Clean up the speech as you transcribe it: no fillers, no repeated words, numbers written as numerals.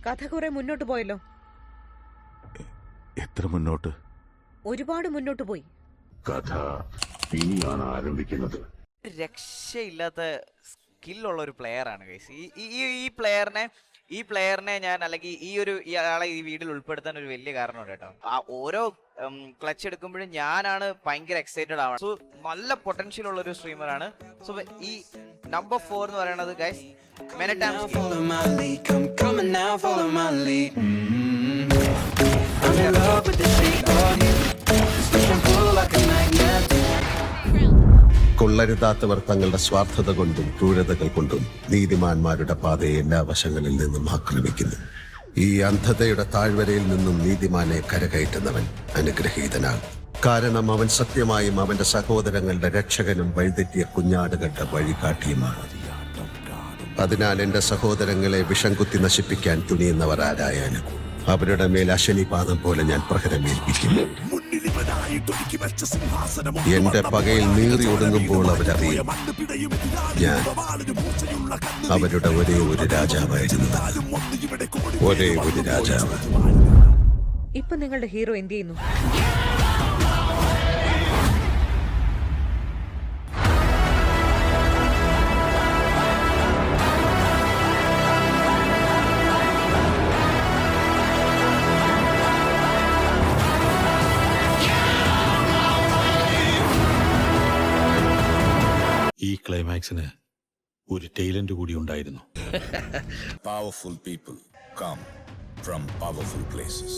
കഥ കുറെ മുന്നോട്ട് പോയല്ലോ. എത്ര മുന്നോട്ട്? ഒരുപാട് മുന്നോട്ട് പോയി. കഥ ഇനിയാണ് ആരംഭിക്കുന്നത്. രക്ഷയില്ലാത്ത സ്കില്ലുള്ള ഒരു പ്ലെയർ ആണ് ഗൈസ്. ഈ പ്ലെയറിനെ ഞാൻ അല്ലെങ്കിൽ ഇയാളെ ഈ വീഡിയോയിൽ ഉൾപ്പെടുത്താൻ ഒരു വലിയ കാരണമുണ്ട് കേട്ടോ. ആ ഓരോ ക്ലച്ച് എടുക്കുമ്പോഴും ഞാനാണ് ഭയങ്കര എക്സൈറ്റഡ് ആവുന്നത്. സോ നല്ല പൊട്ടൻഷ്യൽ ഉള്ള ഒരു സ്ട്രീമർ ആണ്. സോ ഈ നമ്പർ 4 എന്ന് പറയുന്നത് ഗൈസ് മെനറ്റാംസ്കി. കൊള്ളരുതാത്തവർ തങ്ങളുടെ സ്വാർത്ഥത കൊണ്ടും ക്രൂരതകൾ കൊണ്ടും നീതിമാന്മാരുടെ പാതയെ എല്ലാ വശങ്ങളിൽ നിന്നും ആക്രമിക്കുന്നു. ഈ അന്ധതയുടെ താഴ്വരയിൽ നിന്നും നീതിമാനെ കരകയറ്റുന്നവൻ അനുഗ്രഹീതനാണ്. കാരണം അവൻ സത്യമായും അവന്റെ സഹോദരങ്ങളുടെ രക്ഷകനും വഴിതെറ്റിയ കുഞ്ഞാടുകളുടെ വഴികാട്ടിയുമാണ്. അതിനാൽ എന്റെ സഹോദരങ്ങളെ വിഷം കുത്തി നശിപ്പിക്കാൻ തുനിയുന്നവർ ആരായാലും അവരുടെ മേൽ അശനിപാതം പോലെ ഞാൻ പ്രഹരമേൽപ്പിക്കുന്നു. എന്റെ പകയിൽ നീറി ഒടുങ്ങുമ്പോൾ അവരറിയും ഞാൻ അവരുടെ ഒരേ ഒരു രാജാവായിരുന്നു. ഒരേ ഒരു രാജാവ്. ഇപ്പൊ നിങ്ങളുടെ ഹീറോ എന്ത് ചെയ്യുന്നു? ഈ ക്ലൈമാക്സിന് ഒരു ടൈലന്റ് കൂടി ഉണ്ടായിരുന്നു. Powerful people come from powerful places.